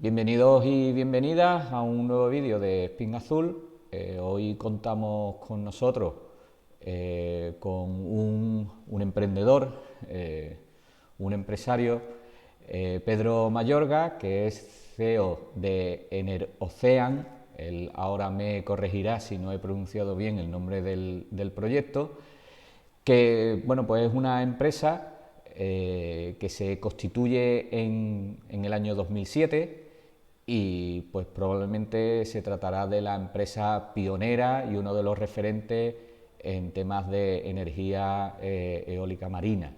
Bienvenidos y bienvenidas a un nuevo vídeo de Spin Azul. Hoy contamos con nosotros con un emprendedor, un empresario, Pedro Mayorga, que es CEO de Enerocean. Él ahora me corregirá si no he pronunciado bien el nombre del proyecto, que bueno, pues es una empresa que se constituye en el año 2007 y pues probablemente se tratará de la empresa pionera y uno de los referentes en temas de energía eólica marina.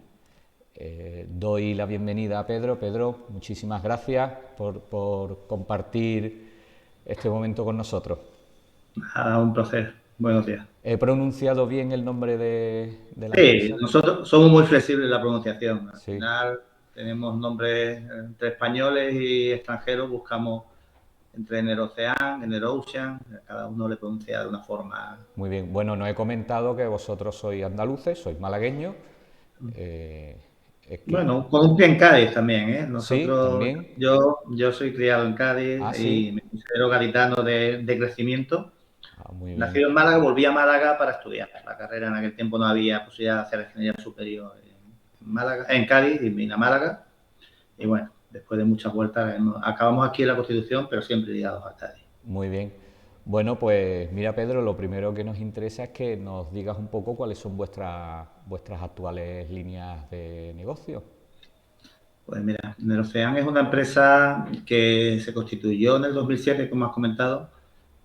Doy la bienvenida a Pedro. Pedro, muchísimas gracias por compartir este momento con nosotros. Un placer. Buenos días. ¿He pronunciado bien el nombre de la Sí, empresa? nosotros somos muy flexibles en la pronunciación. Al Sí, final tenemos nombres entre españoles y extranjeros, buscamos entre Enerocean, Enerocean, cada uno le pronuncia de una forma. muy bien. Bueno, no he comentado que vosotros sois andaluces, sois malagueños. eh, es que, Bueno, con un pie en Cádiz también, ¿eh? sí, Nosotros, también. yo soy criado en Cádiz Ah, y me sí. considero gaditano de crecimiento. Ah, muy bien. Nacido en Málaga, volví a Málaga para estudiar la carrera. En aquel tiempo no había posibilidad de hacer ingeniería superior en Málaga, en Cádiz, y vine a Málaga. Y bueno, después de muchas vueltas, acabamos aquí en la Constitución, pero siempre ligados a Cádiz. Muy bien. Bueno, pues mira, Pedro, lo primero que nos interesa es que nos digas un poco cuáles son vuestras actuales líneas de negocio. Pues mira, Nerocean es una empresa que se constituyó en el 2007, como has comentado,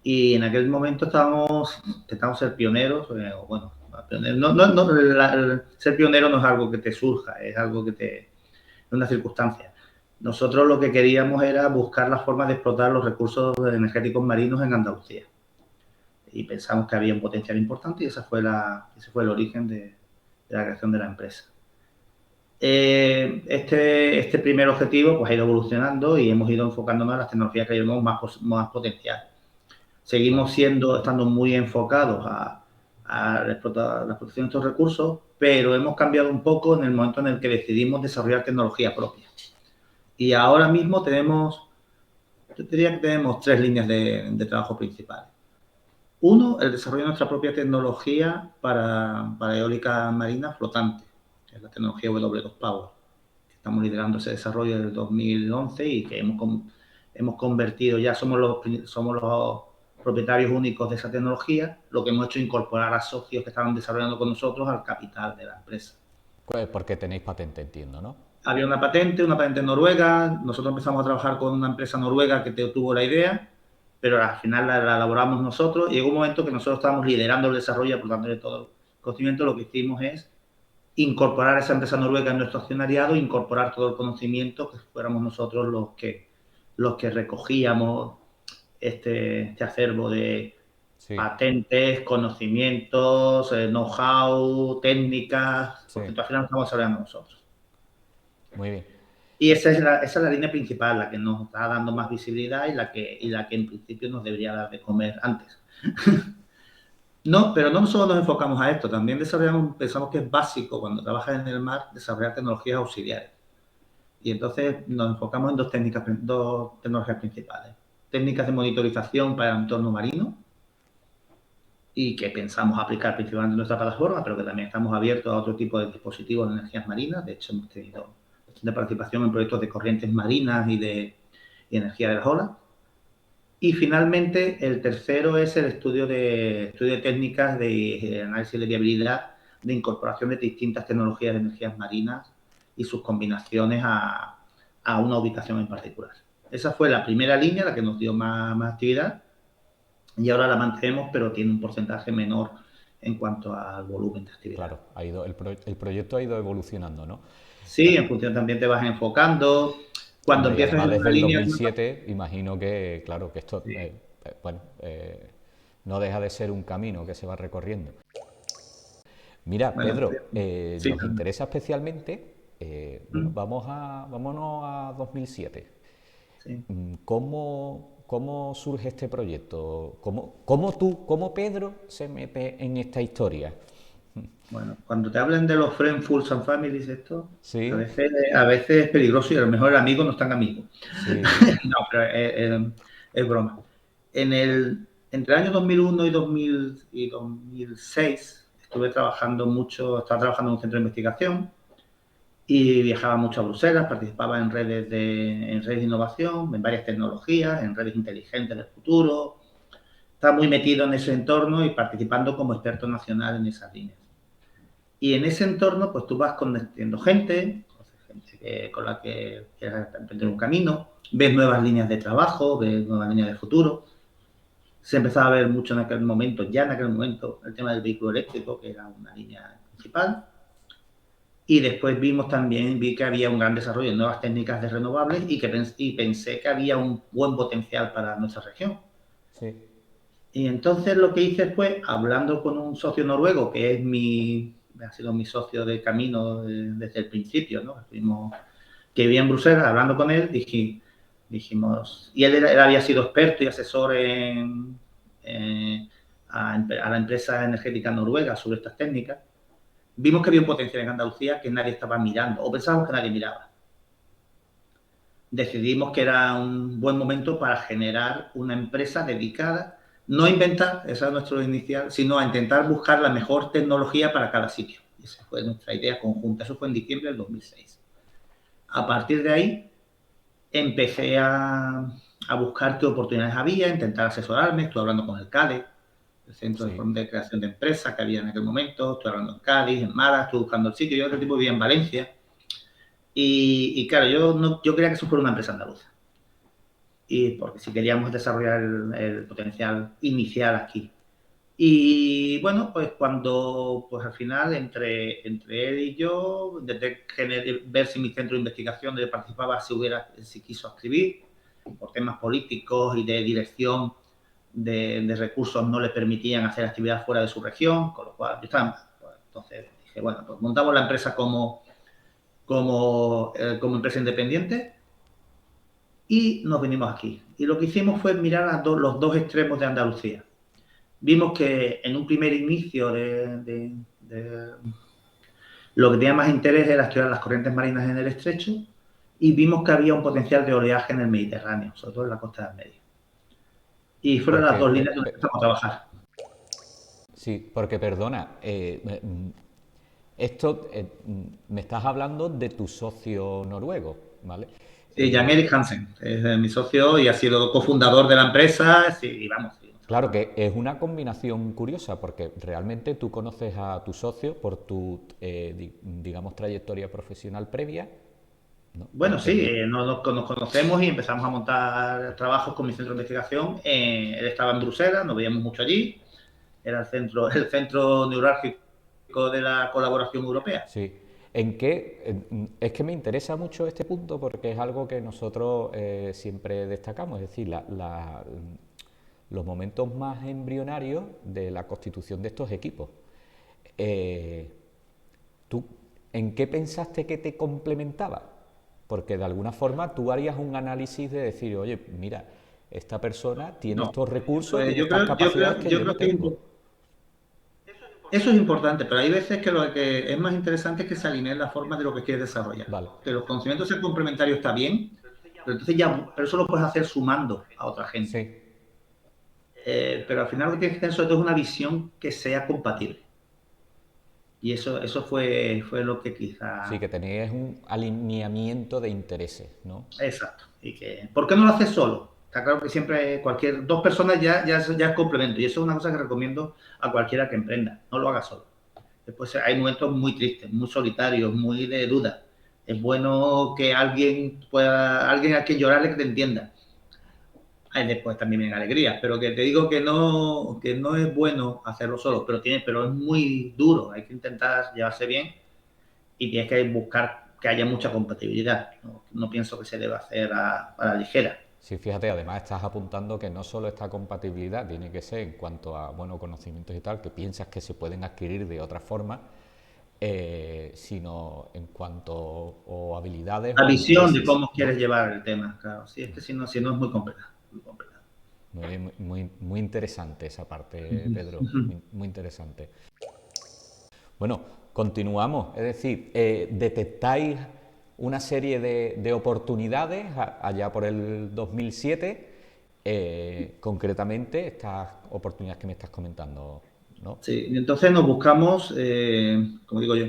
y en aquel momento intentamos ser pioneros, bueno, ser pionero no es algo que te surja, es algo que es una circunstancia. Nosotros lo que queríamos era buscar la forma de explotar los recursos energéticos marinos en Andalucía. Y pensamos que había un potencial importante y ese fue el origen de la creación de la empresa. Este primer objetivo pues, ha ido evolucionando y hemos ido enfocándonos en las tecnologías que llevamos más potencial. Claro, Seguimos estando muy enfocados a la explotación de estos recursos, pero hemos cambiado un poco en el momento en el que decidimos desarrollar tecnología propia. Y ahora mismo yo diría que tenemos tres líneas de trabajo principales. Uno, el desarrollo de nuestra propia tecnología para eólica marina flotante, que es la tecnología W2 Power. Estamos liderando ese desarrollo desde el 2011 y que hemos convertido, ya somos los propietarios únicos de esa tecnología. Lo que hemos hecho es incorporar a socios que estaban desarrollando con nosotros al capital de la empresa. pues porque tenéis patente, entiendo, ¿no? Había una patente noruega. Nosotros empezamos a trabajar con una empresa noruega que tuvo la idea, pero al final la elaboramos nosotros. Y llegó un momento que nosotros estábamos liderando el desarrollo, por tanto, de todo el conocimiento. Lo que hicimos es incorporar a esa empresa noruega en nuestro accionariado, incorporar todo el conocimiento, que fuéramos nosotros los que recogíamos este acervo de Sí, patentes, conocimientos, know-how, técnicas, sí, porque al final lo estamos desarrollando nosotros. muy bien. Y esa es la línea principal, la que nos está dando más visibilidad y la que en principio nos debería dar de comer antes. No, pero no solo nos enfocamos a esto, también pensamos que es básico cuando trabajas en el mar desarrollar tecnologías auxiliares. Y entonces nos enfocamos en dos tecnologías principales. Técnicas de monitorización para el entorno marino y que pensamos aplicar principalmente en nuestra plataforma, pero que también estamos abiertos a otro tipo de dispositivos de energías marinas. De hecho, hemos tenido bastante participación en proyectos de corrientes marinas y energía de las olas. Y finalmente, el tercero es el estudio de técnicas de análisis de viabilidad de incorporación de distintas tecnologías de energías marinas y sus combinaciones a una ubicación en particular. Esa fue la primera línea, la que nos dio más actividad, y ahora la mantenemos, pero tiene un porcentaje menor en cuanto al volumen de actividad. Claro, el proyecto ha ido evolucionando, ¿no? Sí, en función también te vas enfocando. Cuando Hombre, y empiezas además en desde una el línea. 2007, imagino que, claro, que esto, Sí. bueno, no deja de ser un camino que se va recorriendo. Mira, Bueno, Pedro, sí, nos interesa especialmente, bueno, vámonos a 2007. sí. ¿Cómo surge este proyecto? ¿Cómo Pedro se mete en esta historia? Bueno, cuando te hablan de los friends, fools and families, esto, a Sí, veces, a veces es peligroso y a lo mejor amigos no están amigos. sí, sí. No, pero es broma. Entre el año 2001 y 2006 estuve trabajando mucho, estaba trabajando en un centro de investigación y viajaba mucho a Bruselas, participaba en redes de innovación, en varias tecnologías, en redes inteligentes del futuro. Estaba muy metido en ese entorno y participando como experto nacional en esas líneas. Y en ese entorno, pues tú vas conociendo gente, con la que quieras emprender un camino, ves nuevas líneas de trabajo, ves nuevas líneas de futuro. Se empezaba a ver mucho en aquel momento, ya en aquel momento, el tema del vehículo eléctrico, que era una línea principal. Y después vi que había un gran desarrollo en nuevas técnicas de renovables y pensé que había un buen potencial para nuestra región. Sí, Y entonces lo que hice fue, hablando con un socio noruego, que ha sido mi socio de camino desde el principio, ¿no? Que vivía en Bruselas, hablando con él, dijimos, y él había sido experto y asesor a la empresa energética noruega sobre estas técnicas. Vimos que había un potencial en Andalucía que nadie estaba mirando, o pensábamos que nadie miraba. Decidimos que era un buen momento para generar una empresa dedicada, no a inventar, esa es nuestro inicial, sino a intentar buscar la mejor tecnología para cada sitio. Esa fue nuestra idea conjunta. Eso fue en diciembre del 2006. A partir de ahí empecé a buscar qué oportunidades había, a intentar asesorarme. Estuve hablando con el CADE, el Centro sí. de Creación de Empresas que había en aquel momento. Estuve hablando en Cádiz, en Málaga, estuve buscando el sitio. Yo otro tipo vivía en Valencia. Y claro, yo quería que eso fuera una empresa andaluza. Y porque si queríamos desarrollar el potencial inicial aquí. Y bueno, pues cuando, pues al final, entre él y yo, desde ver si mi centro de investigación donde participaba, si quiso escribir, por temas políticos y de dirección de recursos no le permitían hacer actividad fuera de su región, con lo cual yo estaba, pues, entonces dije, bueno, pues montamos la empresa como empresa independiente y nos vinimos aquí. Y lo que hicimos fue mirar los dos extremos de Andalucía. Vimos que en un primer inicio lo que tenía más interés era estudiar las corrientes marinas en el estrecho y vimos que había un potencial de oleaje en el Mediterráneo, sobre todo en la costa del medio. Y fueron las Porque, dos líneas donde empezamos a trabajar. sí, porque perdona, esto me estás hablando de tu socio noruego, ¿vale? Sí, Jan-Erik Hansen es mi socio y ha sido cofundador de la empresa. Sí, y vamos, seguimos Claro trabajando. que es una combinación curiosa porque realmente tú conoces a tu socio por tu, digamos, trayectoria profesional previa, ¿no? Bueno, Porque sí, nos conocemos y empezamos a montar trabajos con mi centro de investigación. Él estaba en Bruselas, nos veíamos mucho allí. Era el centro neurálgico de la colaboración europea. sí. ¿En qué? Es que me interesa mucho este punto porque es algo que nosotros siempre destacamos, es decir, los momentos más embrionarios de la constitución de estos equipos. Eh, ¿Tú en qué pensaste que te complementaba? Porque de alguna forma tú harías un análisis de decir, oye, mira, esta persona tiene No, estos recursos, pues tiene estas capacidades que yo yo no creo que tengo. eso es importante, pero hay veces que lo que es más interesante es que se alineen las formas de lo que quieres desarrollar. Vale, Que los conocimientos sean complementarios está bien, pero eso lo puedes hacer sumando a otra gente. sí. Pero al final lo que tienes que tener sobre todo es una visión que sea compatible. Y eso fue lo que Sí, quizá. que tenéis un alineamiento de intereses, ¿no? Exacto. ¿Por qué no lo haces solo? Está claro que siempre dos personas ya es complemento. Y eso es una cosa que recomiendo a cualquiera que emprenda. No lo haga solo. Después hay momentos muy tristes, muy solitarios, muy de duda. Es bueno que alguien a quien llorarle que te entienda. Después también vienen alegrías, pero que te digo que no es bueno hacerlo solo, pero es muy duro. Hay que intentar llevarse bien y tienes que buscar que haya mucha compatibilidad. No pienso que se deba hacer a la ligera. Sí, fíjate, además estás apuntando que no solo esta compatibilidad tiene que ser en cuanto a bueno, conocimientos y tal, que piensas que se pueden adquirir de otra forma, sino en cuanto o habilidades La o visión de intereses, cómo ¿no? quieres llevar el tema, claro. Sí, es que si no es muy complicado. Muy complicado. Muy interesante esa parte, Pedro, muy interesante. Bueno, continuamos. Es decir, detectáis una serie de oportunidades allá por el 2007, concretamente estas oportunidades que me estás comentando, ¿no? Sí, y entonces nos buscamos, como digo yo,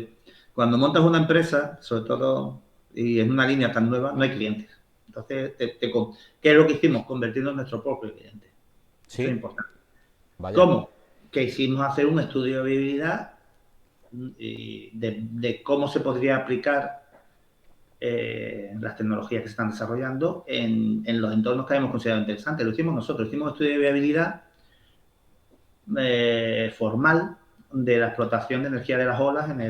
cuando montas una empresa, sobre todo, y en una línea tan nueva, no hay clientes. Entonces, ¿qué es lo que hicimos? Convertirnos en nuestro propio cliente. Eso es Sí, importante. vaya. ¿Cómo? Que hicimos hacer un estudio de viabilidad de cómo se podría aplicar las tecnologías que se están desarrollando en los entornos que habíamos considerado interesantes. Lo hicimos nosotros, hicimos un estudio de viabilidad formal de la explotación de energía de las olas en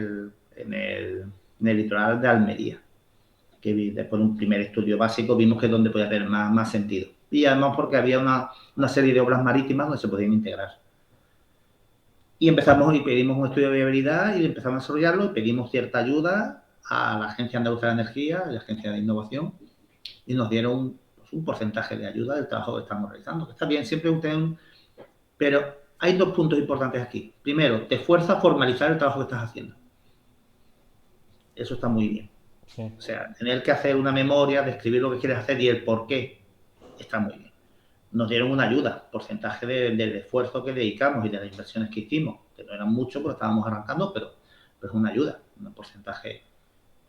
el litoral de Almería, que después de un primer estudio básico vimos que es donde podía tener más sentido. Y además porque había una serie de obras marítimas donde se podían integrar. Y empezamos y pedimos un estudio de viabilidad y empezamos a desarrollarlo y pedimos cierta ayuda a la Agencia Andaluza de Energía y la Agencia de Innovación y nos dieron pues, un porcentaje de ayuda del trabajo que estamos realizando. Que está bien, siempre pero hay dos puntos importantes aquí. Primero, te fuerza a formalizar el trabajo que estás haciendo. Eso está muy bien. Sí. O sea, tener que hacer una memoria, describir lo que quieres hacer y el por qué, está muy bien. Nos dieron una ayuda, porcentaje del esfuerzo que dedicamos y de las inversiones que hicimos, que no eran mucho porque estábamos arrancando, pero es una ayuda, un porcentaje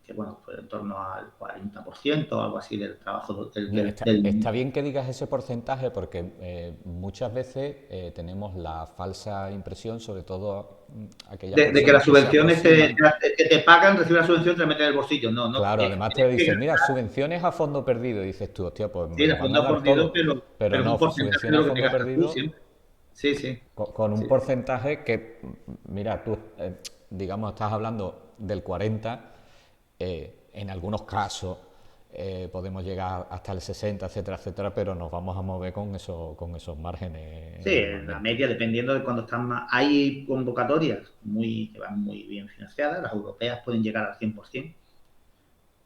que, bueno, fue en torno al 40% o algo así del trabajo Está bien que digas ese porcentaje porque muchas veces tenemos la falsa impresión, sobre todo aquellas de que personas las que se subvenciones aproximan. que te pagan, recibes la subvención y te la meten en el bolsillo. No, no. Claro, además te Tienes que dicen, mira, subvenciones a fondo perdido. Y dices tú, hostia, pues sí, me lo de van a fondo dar perdido, todo. Pero pero es un no, porcentaje de subvenciones a lo que te fondo gastas tú perdido siempre. Sí, sí. con un Sí, porcentaje que, mira, tú, digamos, estás hablando del 40, en algunos casos podemos llegar hasta el 60, etcétera, etcétera, pero nos vamos a mover con esos márgenes sí, la normalmente. media, dependiendo de cuando están más. Hay convocatorias que van muy bien financiadas, las europeas pueden llegar al 100%,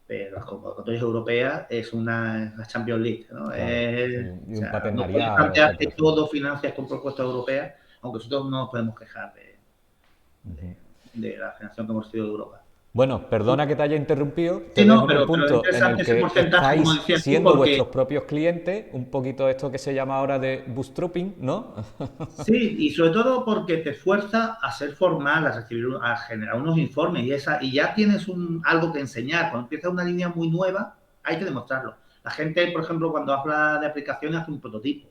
pero las convocatorias europeas es la Champions League, ¿no? Claro, sí, O y un sea, no puedes paternariado, plantear que etcétera, etcétera. todo financias con propuestas europeas, aunque nosotros no nos podemos quejar de la financiación que hemos recibido de Europa. Bueno, perdona que te haya interrumpido, te Sí, dejo no, en un pero es punto en el interesante ese que porcentaje, como estáis decías tú, siendo porque vuestros propios clientes, un poquito esto que se llama ahora de bootstrapping, ¿no? sí, y sobre todo porque te fuerza a ser formal, a generar unos informes y ya tienes algo que enseñar. Cuando empiezas una línea muy nueva, hay que demostrarlo. La gente, por ejemplo, cuando habla de aplicaciones, hace un prototipo.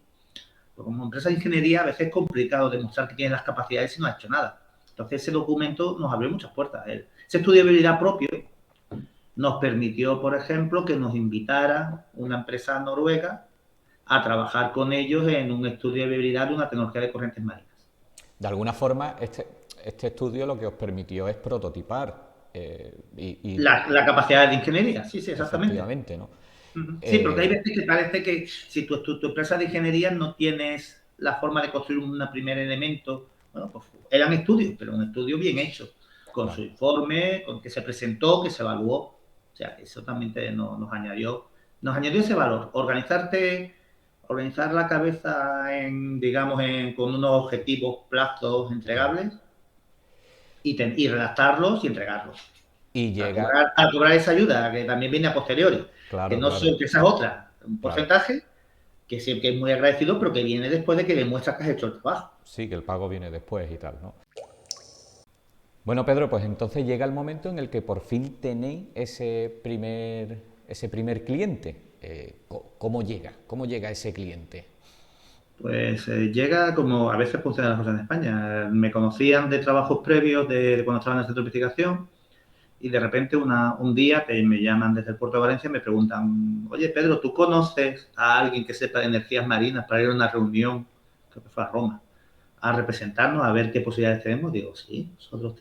Pero como empresa de ingeniería, a veces es complicado demostrar que tienes las capacidades si no has hecho nada. Entonces, ese documento nos abrió muchas puertas. Ese estudio de habilidad propio nos permitió, por ejemplo, que nos invitara una empresa noruega a trabajar con ellos en un estudio de viabilidad de una tecnología de corrientes marinas. De alguna forma, este estudio lo que os permitió es prototipar La capacidad de ingeniería, sí, sí, exactamente. efectivamente, ¿no? Sí, porque hay Eh, veces que parece que si tu empresa de ingeniería no tienes la forma de construir un primer elemento, bueno, pues eran estudios, pero un estudio bien hecho, con su claro. informe, con que se presentó, que se evaluó. O sea, eso también nos añadió ese valor. Organizar la cabeza digamos, con unos objetivos, plazos Claro. entregables y redactarlos y entregarlos. Y A llega, cobrar, a cobrar esa ayuda, que también viene a posteriori, que claro, no claro, son, que esa es otra, un claro. porcentaje que sí que es muy agradecido, pero que viene después de que demuestras que has hecho el trabajo. Sí, que el pago viene después y tal, ¿no? Bueno, Pedro, pues entonces llega el momento en el que por fin tenéis ese primer cliente. ¿Cómo llega? ¿Cómo llega ese cliente? Pues llega como a veces funcionan las cosas en España. Me conocían de trabajos previos de cuando estaba en el centro de investigación y de repente un día me llaman desde el puerto de Valencia y me preguntan, oye Pedro, ¿tú conoces a alguien que sepa de energías marinas para ir a una reunión, creo que fue a Roma, a representarnos, a ver qué posibilidades tenemos? Digo, sí,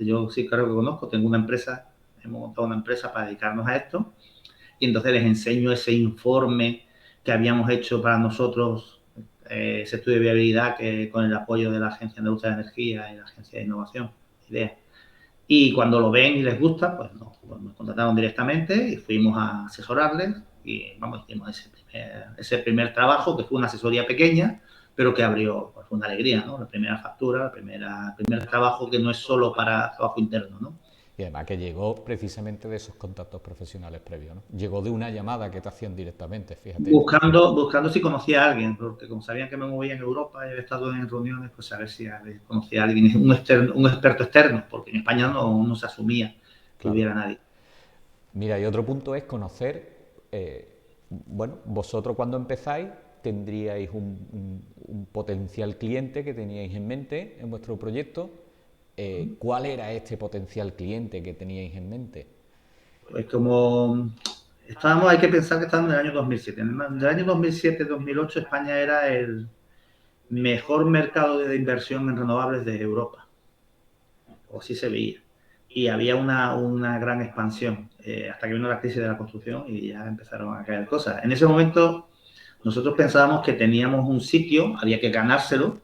yo sí, claro que conozco, tengo una empresa, hemos montado una empresa para dedicarnos a esto y entonces les enseño ese informe que habíamos hecho para nosotros, ese estudio de viabilidad que con el apoyo de la Agencia Andaluza de Energía y la Agencia de Innovación, IDEA. Y cuando lo ven y les gusta, pues nos contrataron directamente y fuimos a asesorarles y vamos, hicimos ese primer trabajo, que fue una asesoría pequeña, pero que abrió, pues, una alegría, ¿no? La primera factura, el primer trabajo que no es solo para trabajo interno, ¿no? Y además que llegó precisamente de esos contactos profesionales previos, ¿no? Llegó de una llamada que te hacían directamente, fíjate. Buscando si conocía a alguien, porque como sabían que me movía en Europa y había estado en reuniones, pues a ver si conocía a alguien, un experto externo, porque en España no se asumía que Claro. hubiera nadie. Mira, y otro punto es conocer, bueno, vosotros cuando empezáis tendríais un potencial cliente que teníais en mente en vuestro proyecto. ¿Cuál era este potencial cliente que teníais en mente? Pues como hay que pensar que estábamos en el año 2007. En el año 2007-2008 España era el mejor mercado de inversión en renovables de Europa, o así se veía. Y había una gran expansión, hasta que vino la crisis de la construcción y ya empezaron a caer cosas. En ese momento nosotros pensábamos que teníamos un sitio, había que ganárselo,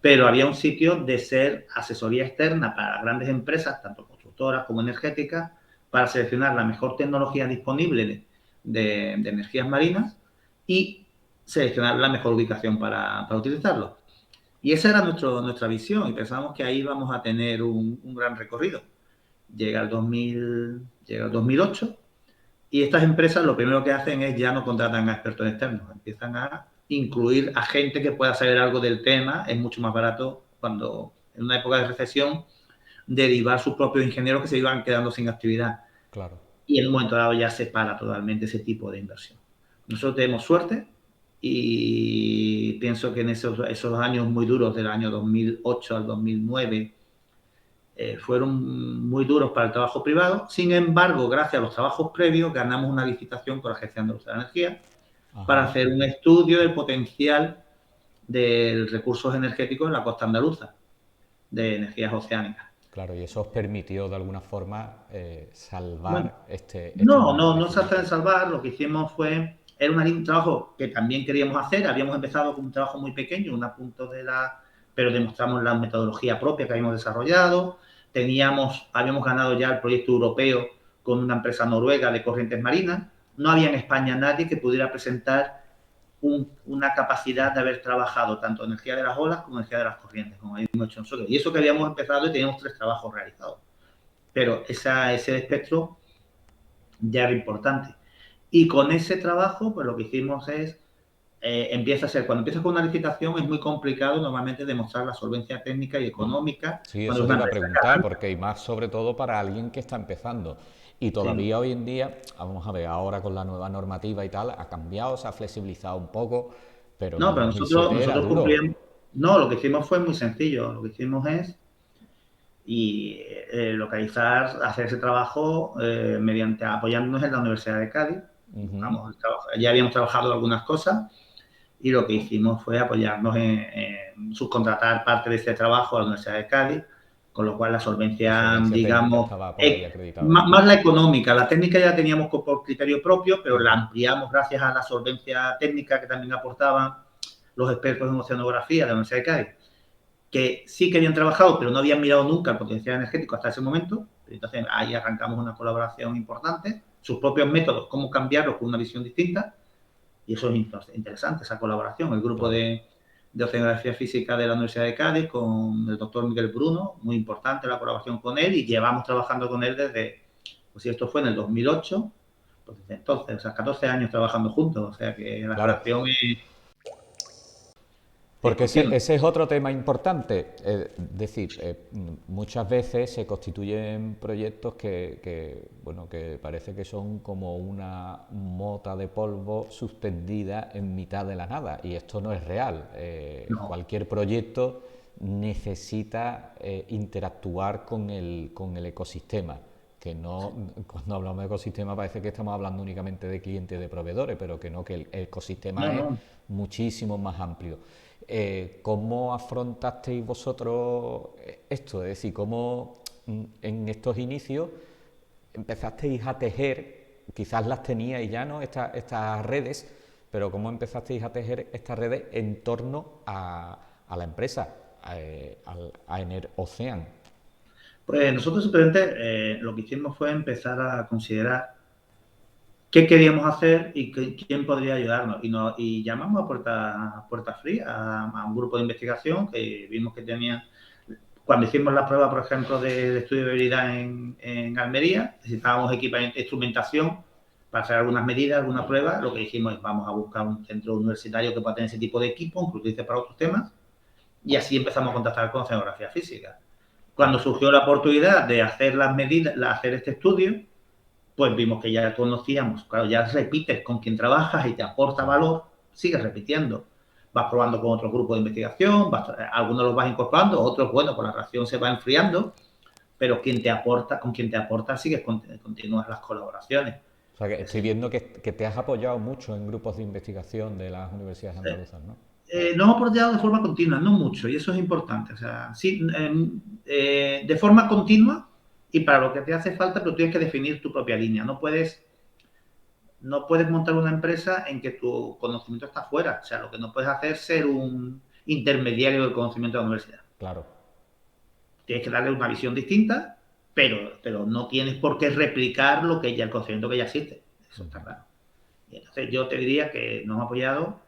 pero había un sitio de ser asesoría externa para grandes empresas, tanto constructoras como energéticas, para seleccionar la mejor tecnología disponible de energías marinas y seleccionar la mejor ubicación para utilizarlo. Y esa era nuestra visión y pensábamos que ahí íbamos a tener un gran recorrido. Llega el 2008 y estas empresas lo primero que hacen es ya no contratan a expertos externos, empiezan a incluir a gente que pueda saber algo del tema. Es mucho más barato cuando en una época de recesión derivar sus propios ingenieros que se iban quedando sin actividad. Claro. Y en un momento dado ya se para totalmente ese tipo de inversión. Nosotros tenemos suerte y pienso que en esos años muy duros del año 2008 al 2009 fueron muy duros para el trabajo privado. Sin embargo, gracias a los trabajos previos, ganamos una licitación con la Agencia Andaluza de Energía para Ajá. hacer un estudio del potencial de recursos energéticos en la costa andaluza, de energías oceánicas. Claro, y eso os permitió de alguna forma Bueno, salvar este momento no se trata de difícil. salvar. Lo que hicimos era un trabajo que también queríamos hacer. Habíamos empezado con un trabajo muy pequeño, un apunto pero demostramos la metodología propia que habíamos desarrollado. Habíamos ganado ya el proyecto europeo con una empresa noruega de corrientes marinas. No había en España nadie que pudiera presentar una capacidad de haber trabajado tanto energía de las olas como energía de las corrientes, como habíamos hecho nosotros. Y eso que habíamos empezado y teníamos 3 trabajos realizados. Pero ese espectro ya era importante. Y con ese trabajo, pues lo que hicimos es, cuando empiezas con una licitación es muy complicado normalmente demostrar la solvencia técnica y económica Sí, cuando eso es te una iba a empresa preguntar, grande. porque y más sobre todo para alguien que está empezando. Y Sí. todavía hoy en día, vamos a ver, ahora con la nueva normativa y tal, ha cambiado, se ha flexibilizado un poco, pero en el No, pero 2007 era nosotros duro. cumplíamos. No, lo que hicimos fue muy sencillo. Lo que hicimos es hacer ese trabajo mediante apoyándonos en la Universidad de Cádiz. Ujú. Ya habíamos trabajado algunas cosas y lo que hicimos fue apoyarnos en subcontratar parte de este trabajo a la Universidad de Cádiz, con lo cual la La solvencia, solvencia técnica digamos, estaba por ahí acreditada. más la económica. La técnica ya teníamos por criterio propio, pero la Ujú. ampliamos gracias a la solvencia técnica que también aportaban los expertos en oceanografía de la Universidad de Cádiz, que sí que habían trabajado, pero no habían mirado nunca el potencial energético hasta ese momento. Entonces ahí arrancamos una colaboración importante, sus propios métodos, cómo cambiarlos con una visión distinta, y eso es interesante, esa colaboración. El grupo Claro. de Oceanografía Física de la Universidad de Cádiz con el doctor Miguel Bruno, muy importante la colaboración con él, y llevamos trabajando con él pues si esto fue en el 2008, pues desde entonces, o sea, 14 años trabajando juntos, o sea que la Claro, relación es porque continua. ese es otro tema importante. Es decir, muchas veces se constituyen proyectos bueno, que parece que son como una mota de polvo suspendida en mitad de la nada, y esto no es real. No, Cualquier proyecto necesita interactuar con el ecosistema. Que no, cuando hablamos de ecosistema parece que estamos hablando únicamente de clientes y de proveedores, pero que no, que el ecosistema es no. muchísimo más amplio. ¿Cómo afrontasteis vosotros esto? Es decir, ¿cómo en estos inicios empezasteis a tejer, quizás las teníais ya, ¿no? Estas redes, pero ¿cómo empezasteis a tejer estas redes en torno a la empresa, a Ener Ocean? Pues nosotros simplemente lo que hicimos fue empezar a considerar qué queríamos hacer y quién podría ayudarnos. Y llamamos a puerta fría a un grupo de investigación que vimos que tenían. Cuando hicimos la prueba, por ejemplo, de estudio de viabilidad en Almería, necesitábamos equipamiento, instrumentación para hacer algunas medidas, alguna prueba. Lo que dijimos es vamos a buscar un centro universitario que pueda tener ese tipo de equipo, aunque lo utilice para otros temas. Y así empezamos a contactar con oceanografía física. Cuando surgió la oportunidad de hacer las medidas, hacer este estudio, pues vimos que ya conocíamos, claro, ya repites con quien trabajas y te aporta valor, sigues repitiendo. Vas probando con otros grupos de investigación, algunos los vas incorporando, otros, bueno, con la reacción se va enfriando, pero con quien te aporta sigues, continúas las colaboraciones. O sea, que estoy viendo que te has apoyado mucho en grupos de investigación de las universidades andaluzas, ¿no? No hemos apoyado de forma continua, no mucho, y eso es importante. O sea, sí, de forma continua y para lo que te hace falta, pero tienes que definir tu propia línea. No puedes montar una empresa en que tu conocimiento está fuera. O sea, lo que no puedes hacer es ser un intermediario del conocimiento de la universidad. Claro. Tienes que darle una visión distinta, pero no tienes por qué replicar el conocimiento que ya existe. Eso está claro. Y entonces yo te diría que nos hemos apoyado,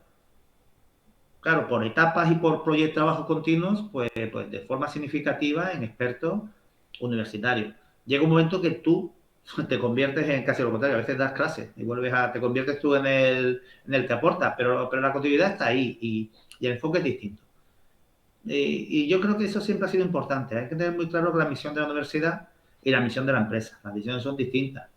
claro, por etapas y por proyectos de trabajo continuos, pues de forma significativa en expertos universitarios. Llega un momento que tú te conviertes en casi lo contrario, a veces das clases y te conviertes tú en el que aporta, pero la continuidad está ahí y el enfoque es distinto. Y yo creo que eso siempre ha sido importante. Hay que tener muy claro que la misión de la universidad y la misión de la empresa, las visiones son distintas.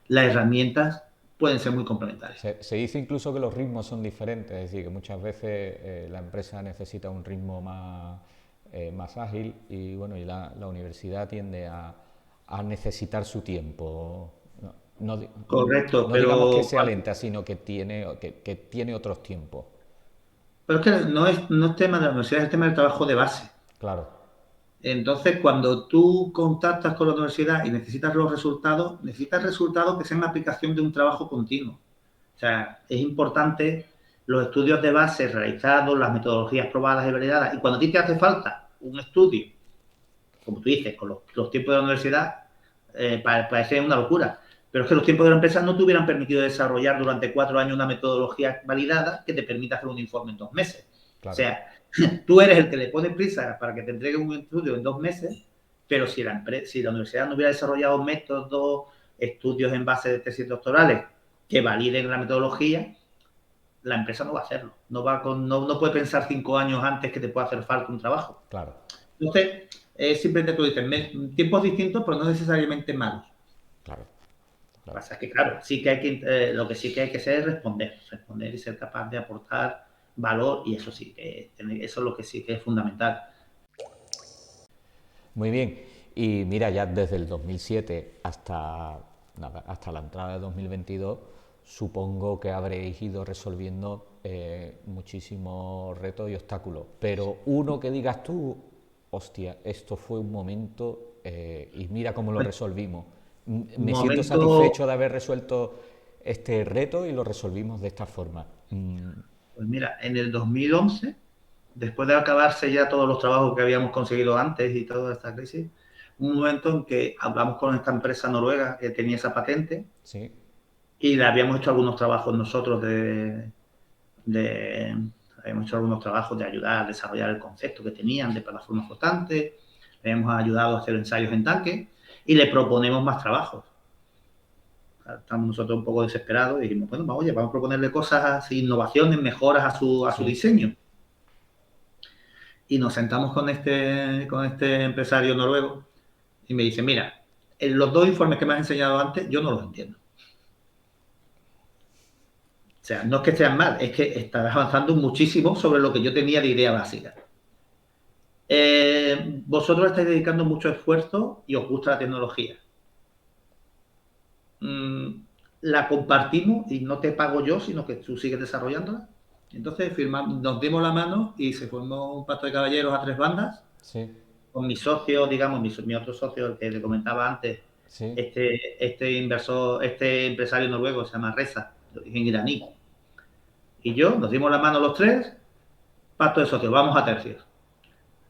Las herramientas pueden ser muy complementarias. Se dice incluso que los ritmos son diferentes, es decir, que muchas veces la empresa necesita un ritmo más ágil y, bueno, y la universidad tiende a necesitar su tiempo. Correcto, No pero digamos que sea lenta, sino que tiene otros tiempos. Pero es que no es tema de la universidad, es el tema del trabajo de base. Claro. Entonces, cuando tú contactas con la universidad y necesitas resultados que sean una aplicación de un trabajo continuo. O sea, es importante los estudios de base realizados, las metodologías probadas y validadas. Y cuando a ti te hace falta un estudio, como tú dices, con los tiempos de la universidad, parece una locura. Pero es que los tiempos de la empresa no te hubieran permitido desarrollar durante 4 años una metodología validada que te permita hacer un informe en 2 meses. Claro. O sea, tú eres el que le pone prisa para que te entregue un estudio en 2 meses, pero si la universidad no hubiera desarrollado métodos, estudios en base de tesis doctorales que validen la metodología, la empresa no va a hacerlo. No puede pensar 5 años antes que te pueda hacer falta un trabajo. Claro. Entonces, simplemente tú dices, tiempos distintos, pero no necesariamente malos. Claro. Lo que pasa es que, claro, lo que sí que hay que hacer es responder y ser capaz de aportar valor, y eso es lo que sí que es fundamental. Muy bien, y mira, ya desde el 2007 hasta la entrada de 2022, supongo que habréis ido resolviendo muchísimos retos y obstáculos, pero uno que digas tú, hostia, esto fue un momento y mira cómo lo resolvimos. Me siento satisfecho de haber resuelto este reto y lo resolvimos de esta forma. Pues mira, en el 2011, después de acabarse ya todos los trabajos que habíamos conseguido antes y toda esta crisis, un momento en que hablamos con esta empresa noruega que tenía esa patente. Sí. Y le habíamos hecho algunos trabajos nosotros habíamos hecho algunos trabajos de ayudar a desarrollar el concepto que tenían de plataforma flotante, le hemos ayudado a hacer ensayos en tanque y le proponemos más trabajos. Estamos nosotros un poco desesperados y dijimos, bueno, vamos a proponerle cosas, innovaciones, mejoras a su diseño. Y nos sentamos con este empresario noruego y me dice, mira, los 2 informes que me has enseñado antes, yo no los entiendo. O sea, no es que sean mal, es que estás avanzando muchísimo sobre lo que yo tenía de idea básica. Vosotros estáis dedicando mucho esfuerzo y os gusta la tecnología. La compartimos y no te pago yo, sino que tú sigues desarrollándola. Entonces nos dimos la mano y se formó un pacto de caballeros a 3 bandas. Sí. Con mi socio, digamos, mi otro socio, el que le comentaba antes, sí. Este empresario noruego se llama Reza, de origen iraní. Y yo, nos dimos la mano los 3, pacto de socios, vamos a tercios.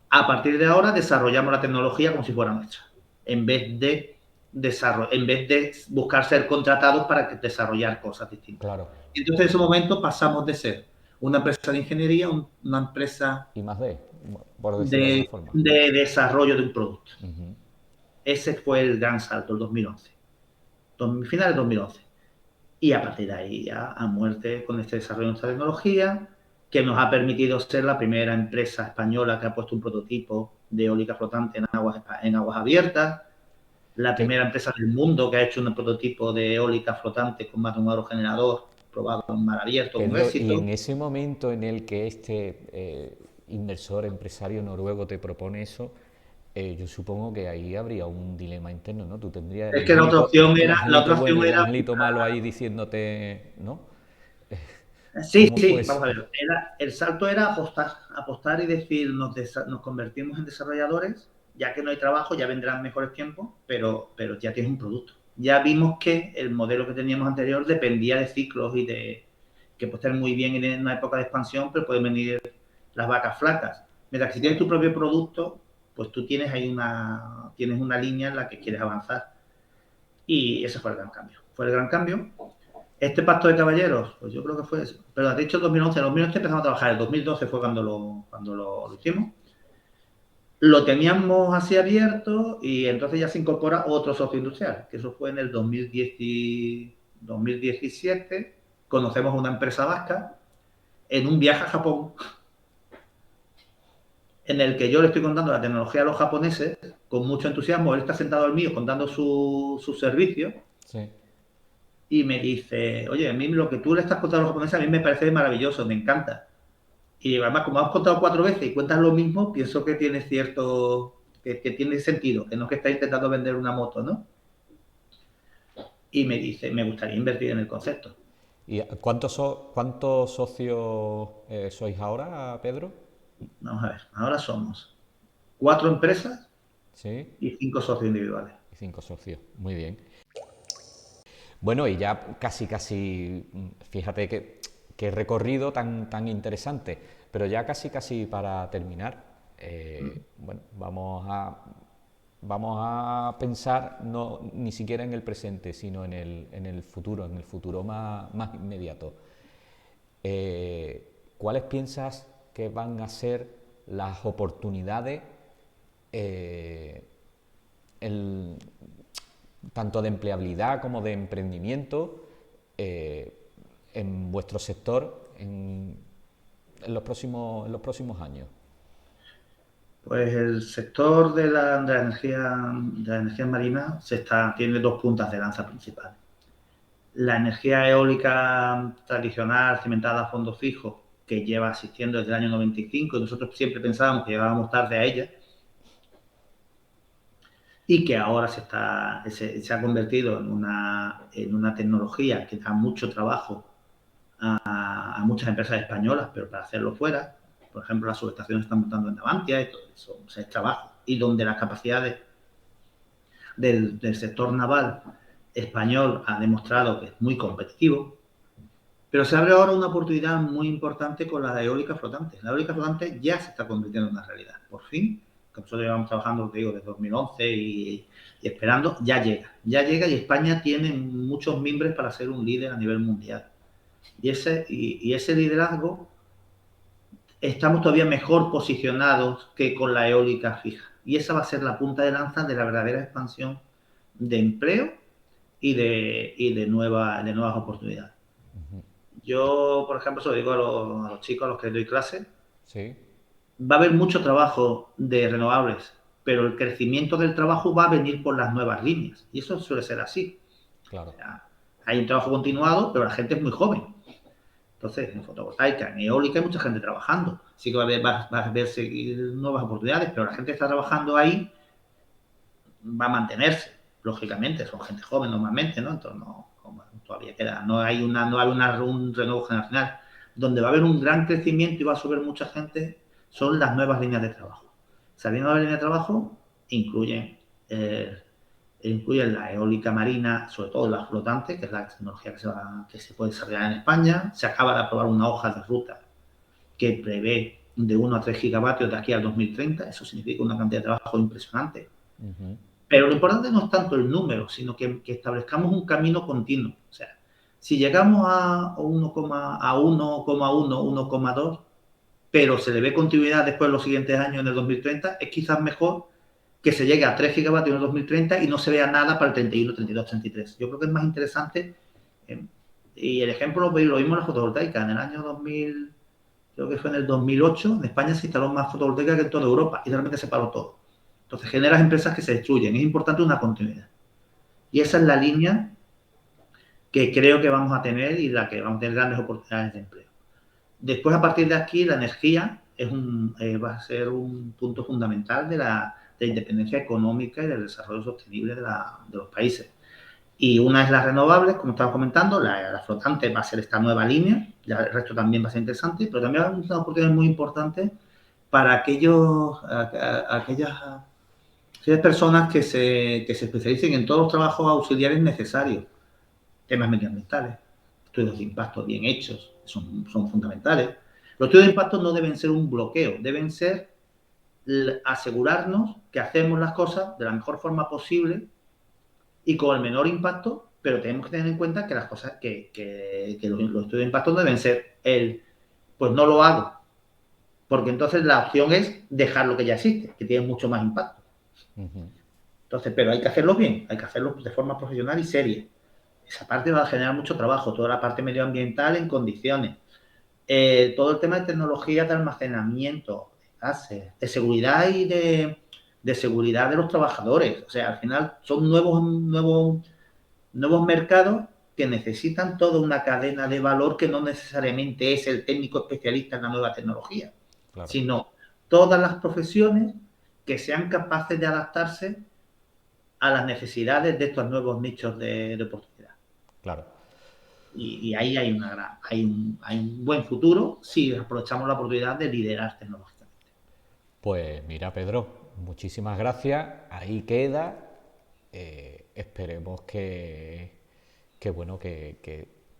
A partir de ahora desarrollamos la tecnología como si fuera nuestra, en vez de en vez de buscar ser contratados para desarrollar cosas distintas. Claro. Y entonces en ese momento pasamos de ser una empresa de ingeniería a una empresa Y más por decirlo de alguna forma. de desarrollo de un producto. Ese fue el gran salto, el 2011. Final de 2011. Y a partir de ahí ya a muerte con este desarrollo de nuestra tecnología, que nos ha permitido ser la primera empresa española que ha puesto un prototipo de eólica flotante en aguas abiertas, la primera empresa del mundo que ha hecho un prototipo de eólica flotante con más de un aerogenerador probado en mar abierto con Pedro, y éxito. en ese momento en el que este inversor, empresario noruego te propone eso, yo supongo que ahí habría un dilema interno, ¿no? Tú tendrías Es que la otra opción el era, angelito bueno y el angelito malo ahí diciéndote, ¿no? sí, ¿Cómo fue sí, eso? vamos a ver. El salto era apostar y decir, nos convertimos en desarrolladores, ya que no hay trabajo, ya vendrán mejores tiempos, pero ya tienes un producto. Ya vimos que el modelo que teníamos anterior dependía de ciclos y de que puede estar muy bien en una época de expansión, pero pueden venir las vacas flacas. Mientras que si tienes tu propio producto, pues tú tienes ahí tienes una línea en la que quieres avanzar. Y ese fue el gran cambio. Fue el gran cambio. Este pacto de caballeros, pues yo creo que fue eso. Pero de hecho, en 2011, en 2011 empezamos a trabajar, el 2012 fue cuando lo hicimos. Lo teníamos así abierto y entonces ya se incorpora otro socio industrial, que eso fue en el 2017. Conocemos a una empresa vasca en un viaje a Japón, en el que yo le estoy contando la tecnología a los japoneses con mucho entusiasmo. Él está sentado al mío contando sus servicios. Sí. Y me dice, oye, a mí lo que tú le estás contando a los japoneses a mí me parece maravilloso, me encanta. Y además, como has contado 4 veces y cuentas lo mismo, pienso que tiene que tiene sentido, que no es que estás intentando vender una moto, ¿no? Y me dice, me gustaría invertir en el concepto. ¿Y cuántos socios sois ahora, Pedro? Vamos a ver, ahora somos 4 empresas Sí. y 5 socios individuales. Y 5 socios, muy bien. Bueno, y ya casi, fíjate qué recorrido tan interesante, pero ya casi para terminar, bueno, vamos a pensar no ni siquiera en el presente, sino en el futuro más inmediato. ¿Cuáles piensas que van a ser las oportunidades el, tanto de empleabilidad como de emprendimiento en vuestro sector en los próximos años? Pues el sector de la energía marina tiene 2 puntas de lanza principales. La energía eólica tradicional, cimentada a fondo fijo, que lleva existiendo desde el año 95, y nosotros siempre pensábamos que llegábamos tarde a ella, y que ahora se ha convertido en una tecnología que da mucho trabajo a muchas empresas españolas, pero para hacerlo fuera. Por ejemplo, las subestaciones están montando en Navantia y todo eso, o sea, es trabajo. Y donde las capacidades del sector naval español ha demostrado que es muy competitivo, pero se abre ahora una oportunidad muy importante con la eólica flotante. La eólica flotante ya se está convirtiendo en una realidad, por fin, que nosotros llevamos trabajando, te digo, desde 2011 y esperando, ya llega y España tiene muchos mimbres para ser un líder a nivel mundial. Y ese liderazgo estamos todavía mejor posicionados que con la eólica fija. Y esa va a ser la punta de lanza de la verdadera expansión de empleo y de nuevas oportunidades. Yo, por ejemplo, se lo digo a los chicos a los que doy clase, Sí. va a haber mucho trabajo de renovables, pero el crecimiento del trabajo va a venir por las nuevas líneas. Y eso suele ser así. Claro. O sea, hay un trabajo continuado, pero la gente es muy joven. Entonces, en fotovoltaica, en eólica hay mucha gente trabajando. Sí que va a haber nuevas oportunidades, pero la gente que está trabajando ahí va a mantenerse, lógicamente. Son gente joven normalmente, ¿no? Entonces, todavía queda. No hay un renuevo generacional. Donde va a haber un gran crecimiento y va a subir mucha gente son las nuevas líneas de trabajo. Esas nuevas líneas de trabajo incluyen la eólica marina, sobre todo la flotante, que es la tecnología que se puede desarrollar en España. Se acaba de aprobar una hoja de ruta que prevé de 1 a 3 gigavatios de aquí al 2030. Eso significa una cantidad de trabajo impresionante. Pero lo importante no es tanto el número, sino que establezcamos un camino continuo. O sea, si llegamos a 1,1, 1,2, pero se le ve continuidad después de los siguientes años en el 2030, es quizás mejor que se llegue a 3 gigavatios en el 2030 y no se vea nada para el 31, 32, 33. Yo creo que es más interesante, y el ejemplo lo vimos en la fotovoltaica. En el año 2000, creo que fue en el 2008, en España se instaló más fotovoltaica que en toda Europa y realmente se paró todo. Entonces generas empresas que se destruyen. Es importante una continuidad. Y esa es la línea que creo que vamos a tener y la que vamos a tener grandes oportunidades de empleo. Después, a partir de aquí, la energía va a ser un punto fundamental de la independencia económica y del desarrollo sostenible de los países. Y una es las renovables, como estaba comentando, la flotante va a ser esta nueva línea, ya el resto también va a ser interesante, pero también hay una oportunidad muy importante para aquellas personas que se especialicen en todos los trabajos auxiliares necesarios, temas medioambientales, estudios de impacto bien hechos, son fundamentales. Los estudios de impacto no deben ser un bloqueo, deben ser asegurarnos que hacemos las cosas de la mejor forma posible y con el menor impacto, pero tenemos que tener en cuenta que las cosas, que los estudios de impacto no deben ser pues no lo hago, porque entonces la opción es dejar lo que ya existe, que tiene mucho más impacto. Entonces, pero hay que hacerlo bien, hay que hacerlo de forma profesional y seria. Esa parte va a generar mucho trabajo, toda la parte medioambiental en condiciones, todo el tema de tecnología de almacenamiento, de gases, de seguridad y de seguridad de los trabajadores. O sea, al final son nuevos mercados que necesitan toda una cadena de valor que no necesariamente es el técnico especialista en la nueva tecnología, claro, sino todas las profesiones que sean capaces de adaptarse a las necesidades de estos nuevos nichos de oportunidad. Claro. Y ahí hay un buen futuro si aprovechamos la oportunidad de liderar tecnológicamente. Pues mira, Pedro, muchísimas gracias. Ahí queda. Esperemos que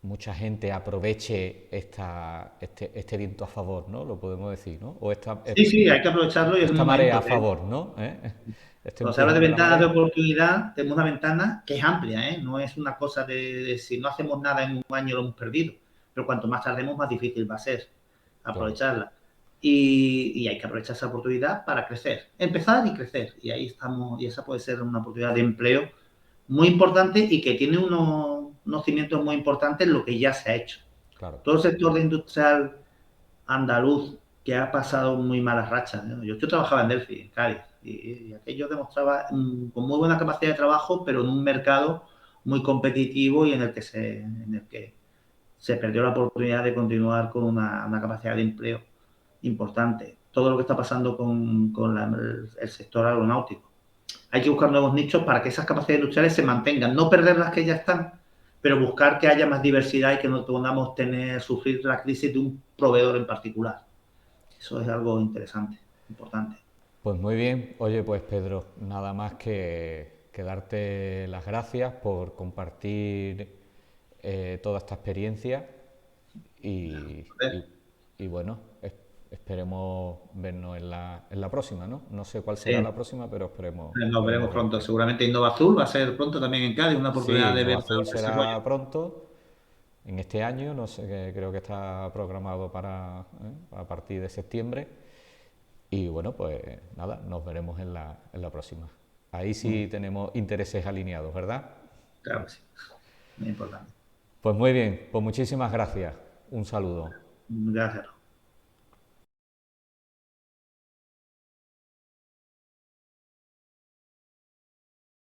mucha gente aproveche este viento a favor, ¿no? Lo podemos decir, ¿no? O sí, hay que aprovecharlo y esta marea a favor, ¿no? Cuando se habla de ventanas de oportunidad, tenemos una ventana que es amplia, ¿eh? No es una cosa de si no hacemos nada en un año lo hemos perdido, pero cuanto más tardemos, más difícil va a ser aprovecharla. Claro. Y hay que aprovechar esa oportunidad para crecer, empezar y crecer. Y ahí estamos, y esa puede ser una oportunidad de empleo muy importante y que tiene unos cimientos muy importantes en lo que ya se ha hecho. Claro. Todo el sector de industrial andaluz que ha pasado muy malas rachas, ¿no? Yo trabajaba en Delphi, en Cádiz, y aquello demostraba con muy buena capacidad de trabajo, pero en un mercado muy competitivo y en el que se perdió la oportunidad de continuar con una capacidad de empleo importante. Todo lo que está pasando con el sector aeronáutico. Hay que buscar nuevos nichos para que esas capacidades industriales se mantengan, no perder las que ya están, pero buscar que haya más diversidad y que no podamos sufrir la crisis de un proveedor en particular. Eso es algo interesante, importante. Pues muy bien. Oye, pues Pedro, nada más que darte las gracias por compartir toda esta experiencia y bueno, esperemos vernos en la próxima, ¿no? No sé cuál será la próxima, pero esperemos. Nos veremos pronto. Seguramente Innova Azul va a ser pronto también en Cádiz, una oportunidad de ver. Innova Azul será pronto, en este año, no sé, creo que está programado a partir de septiembre. Y bueno, pues nada, nos veremos en la próxima. Ahí sí tenemos intereses alineados, ¿verdad? Claro que sí, muy importante. Pues muy bien, pues muchísimas gracias. Un saludo. Gracias.